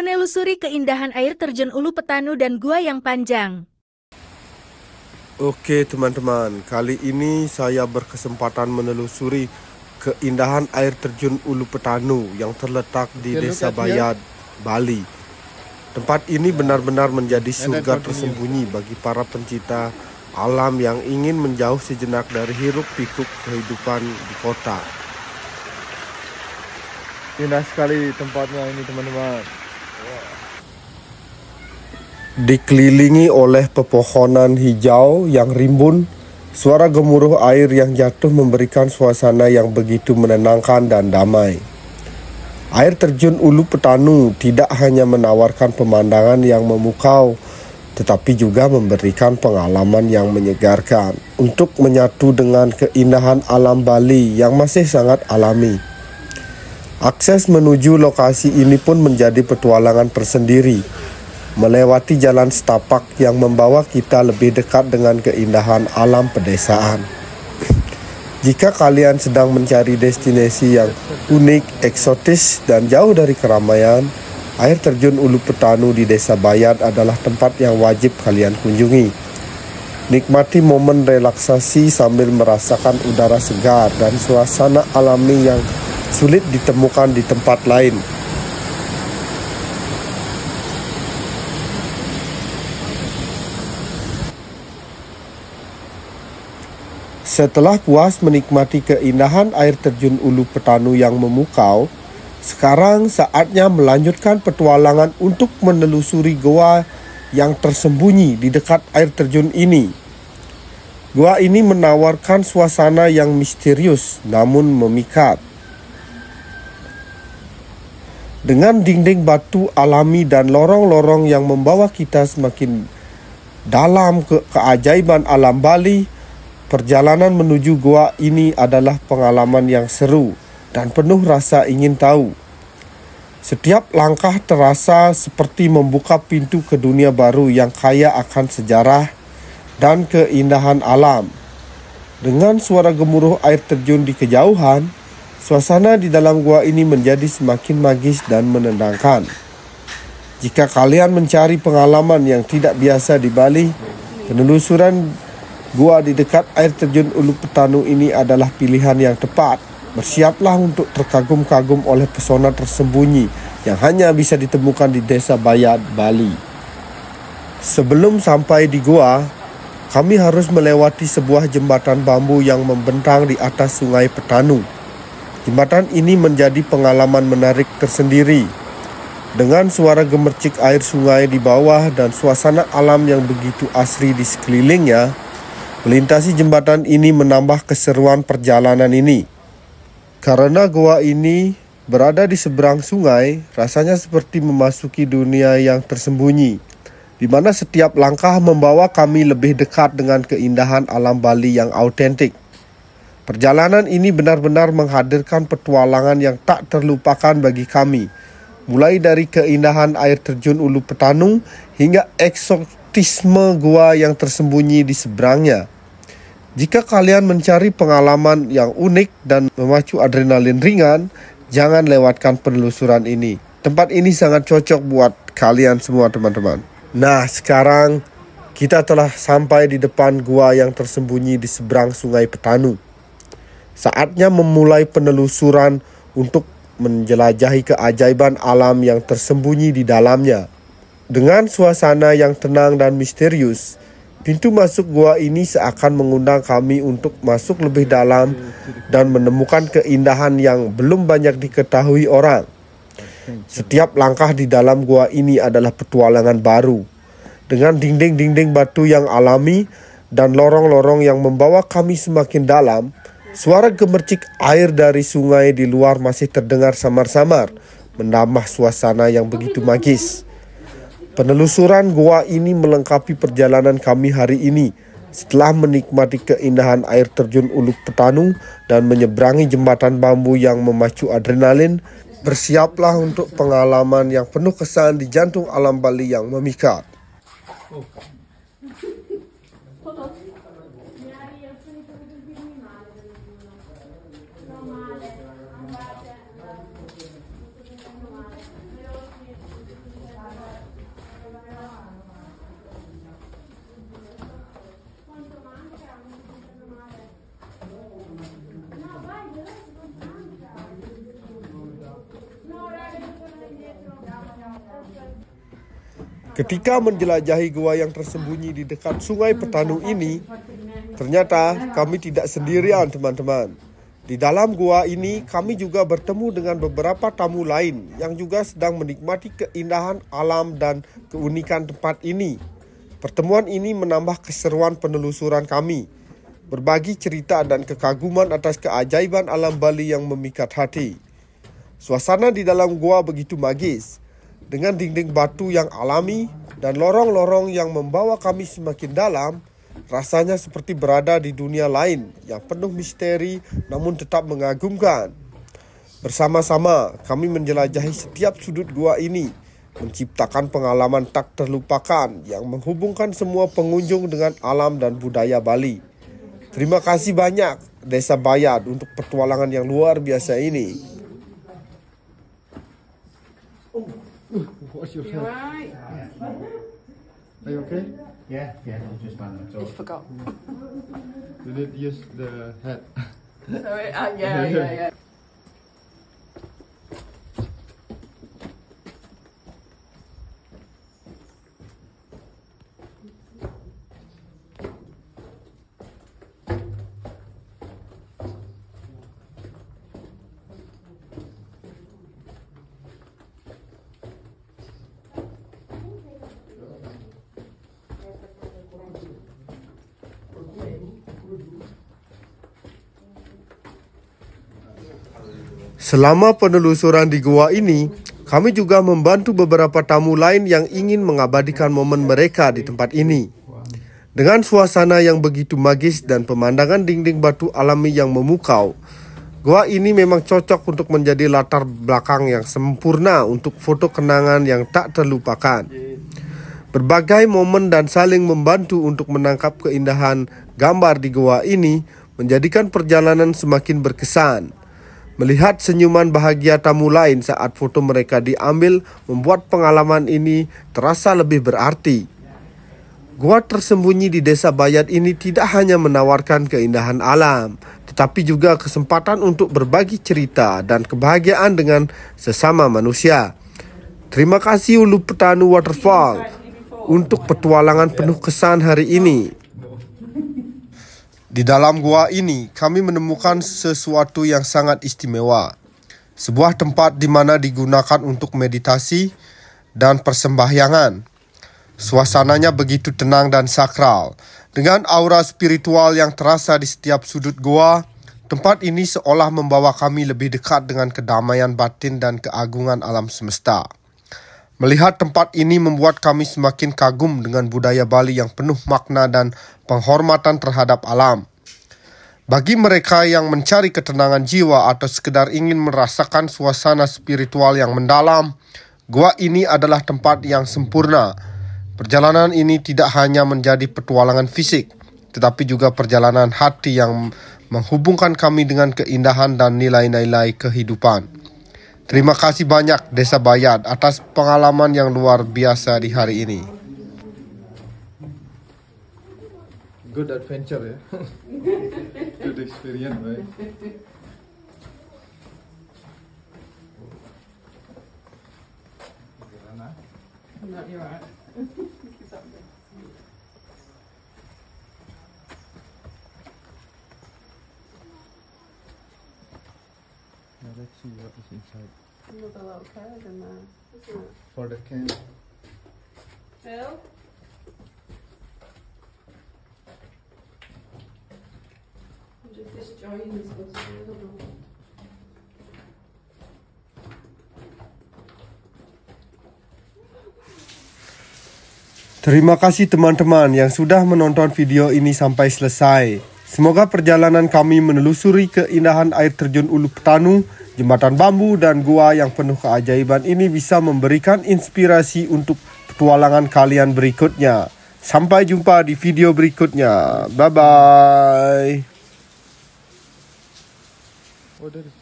menelusuri keindahan air terjun Ulu Petanu dan gua yang panjang. Oke teman-teman, kali ini saya berkesempatan menelusuri keindahan air terjun Ulu Petanu yang terletak di Desa Bayat, Bali. Tempat ini benar-benar menjadi surga tersembunyi bagi para pencinta alam yang ingin menjauh sejenak dari hiruk-pikuk kehidupan di kota. Indah sekali tempatnya ini teman-teman. Dikelilingi oleh pepohonan hijau yang rimbun, suara gemuruh air yang jatuh memberikan suasana yang begitu menenangkan dan damai. Air terjun Ulu Petanu tidak hanya menawarkan pemandangan yang memukau, tetapi juga memberikan pengalaman yang menyegarkan untuk menyatu dengan keindahan alam Bali yang masih sangat alami. Akses menuju lokasi ini pun menjadi petualangan tersendiri, melewati jalan setapak yang membawa kita lebih dekat dengan keindahan alam pedesaan. Jika kalian sedang mencari destinasi yang unik, eksotis, dan jauh dari keramaian, air terjun Ulu Petanu di Desa Bayat adalah tempat yang wajib kalian kunjungi. Nikmati momen relaksasi sambil merasakan udara segar dan suasana alami yang sulit ditemukan di tempat lain. Setelah puas menikmati keindahan air terjun Ulu Petanu yang memukau, sekarang saatnya melanjutkan petualangan untuk menelusuri goa yang tersembunyi di dekat air terjun ini. Goa ini menawarkan suasana yang misterius namun memikat. Dengan dinding batu alami dan lorong-lorong yang membawa kita semakin dalam ke keajaiban alam Bali, perjalanan menuju goa ini adalah pengalaman yang seru dan penuh rasa ingin tahu. Setiap langkah terasa seperti membuka pintu ke dunia baru yang kaya akan sejarah dan keindahan alam. Dengan suara gemuruh air terjun di kejauhan, suasana di dalam gua ini menjadi semakin magis dan menenangkan. Jika kalian mencari pengalaman yang tidak biasa di Bali, penelusuran gua di dekat air terjun Ulu Petanu ini adalah pilihan yang tepat. Bersiaplah untuk terkagum-kagum oleh pesona tersembunyi yang hanya bisa ditemukan di Desa Bayat, Bali. Sebelum sampai di gua, kami harus melewati sebuah jembatan bambu yang membentang di atas Sungai Petanu. Jembatan ini menjadi pengalaman menarik tersendiri. Dengan suara gemercik air sungai di bawah dan suasana alam yang begitu asri di sekelilingnya, melintasi jembatan ini menambah keseruan perjalanan ini. Karena goa ini berada di seberang sungai, rasanya seperti memasuki dunia yang tersembunyi, di mana setiap langkah membawa kami lebih dekat dengan keindahan alam Bali yang autentik. Perjalanan ini benar-benar menghadirkan petualangan yang tak terlupakan bagi kami, mulai dari keindahan air terjun Ulu Petanu hingga eksotisme gua yang tersembunyi di seberangnya. Jika kalian mencari pengalaman yang unik dan memacu adrenalin ringan, jangan lewatkan penelusuran ini. Tempat ini sangat cocok buat kalian semua teman-teman. Nah, sekarang kita telah sampai di depan gua yang tersembunyi di seberang Sungai Petanu. Saatnya memulai penelusuran untuk menjelajahi keajaiban alam yang tersembunyi di dalamnya. Dengan suasana yang tenang dan misterius, pintu masuk gua ini seakan mengundang kami untuk masuk lebih dalam dan menemukan keindahan yang belum banyak diketahui orang. Setiap langkah di dalam gua ini adalah petualangan baru. Dengan dinding-dinding batu yang alami dan lorong-lorong yang membawa kami semakin dalam, suara gemercik air dari sungai di luar masih terdengar samar-samar, menambah suasana yang begitu magis. Penelusuran gua ini melengkapi perjalanan kami hari ini. Setelah menikmati keindahan air terjun Ulu Petanu dan menyeberangi jembatan bambu yang memacu adrenalin, bersiaplah untuk pengalaman yang penuh kesan di jantung alam Bali yang memikat. Ketika menjelajahi gua yang tersembunyi di dekat Sungai Petanu ini, ternyata kami tidak sendirian, teman-teman. Di dalam gua ini, kami juga bertemu dengan beberapa tamu lain yang juga sedang menikmati keindahan alam dan keunikan tempat ini. Pertemuan ini menambah keseruan penelusuran kami, berbagi cerita dan kekaguman atas keajaiban alam Bali yang memikat hati. Suasana di dalam gua begitu magis, dengan dinding batu yang alami dan lorong-lorong yang membawa kami semakin dalam. Rasanya seperti berada di dunia lain yang penuh misteri namun tetap mengagumkan. Bersama-sama kami menjelajahi setiap sudut gua ini, menciptakan pengalaman tak terlupakan yang menghubungkan semua pengunjung dengan alam dan budaya Bali. Terima kasih banyak Desa Bayat untuk petualangan yang luar biasa ini. What's your You head? alright? Are you okay? Yeah, I just found Just forgot. You need to use the head. Sorry. Yeah. Selama penelusuran di gua ini, kami juga membantu beberapa tamu lain yang ingin mengabadikan momen mereka di tempat ini. Dengan suasana yang begitu magis dan pemandangan dinding batu alami yang memukau, gua ini memang cocok untuk menjadi latar belakang yang sempurna untuk foto kenangan yang tak terlupakan. Berbagai momen dan saling membantu untuk menangkap keindahan gambar di gua ini menjadikan perjalanan semakin berkesan. Melihat senyuman bahagia tamu lain saat foto mereka diambil membuat pengalaman ini terasa lebih berarti. Gua tersembunyi di Desa Bayat ini tidak hanya menawarkan keindahan alam, tetapi juga kesempatan untuk berbagi cerita dan kebahagiaan dengan sesama manusia. Terima kasih Ulu Petanu Waterfall untuk petualangan penuh kesan hari ini. Di dalam gua ini, kami menemukan sesuatu yang sangat istimewa. Sebuah tempat di mana digunakan untuk meditasi dan persembahyangan. Suasananya begitu tenang dan sakral. Dengan aura spiritual yang terasa di setiap sudut gua, tempat ini seolah membawa kami lebih dekat dengan kedamaian batin dan keagungan alam semesta. Melihat tempat ini membuat kami semakin kagum dengan budaya Bali yang penuh makna dan penghormatan terhadap alam. Bagi mereka yang mencari ketenangan jiwa atau sekedar ingin merasakan suasana spiritual yang mendalam, gua ini adalah tempat yang sempurna. Perjalanan ini tidak hanya menjadi petualangan fisik, tetapi juga perjalanan hati yang menghubungkan kami dengan keindahan dan nilai-nilai kehidupan. Terima kasih banyak Desa Bayat atas pengalaman yang luar biasa di hari ini. Good adventure, ya. Good experience, right? No, you're alright. Now let's see what is inside. Another little curve in there, isn't it? For the can. Phil? Just this join is supposed to be, I don't know. Terima kasih teman-teman yang sudah menonton video ini sampai selesai. Semoga perjalanan kami menelusuri keindahan air terjun Ulu Petanu, jembatan bambu dan gua yang penuh keajaiban ini bisa memberikan inspirasi untuk petualangan kalian berikutnya. Sampai jumpa di video berikutnya. Bye-bye. Oh, that is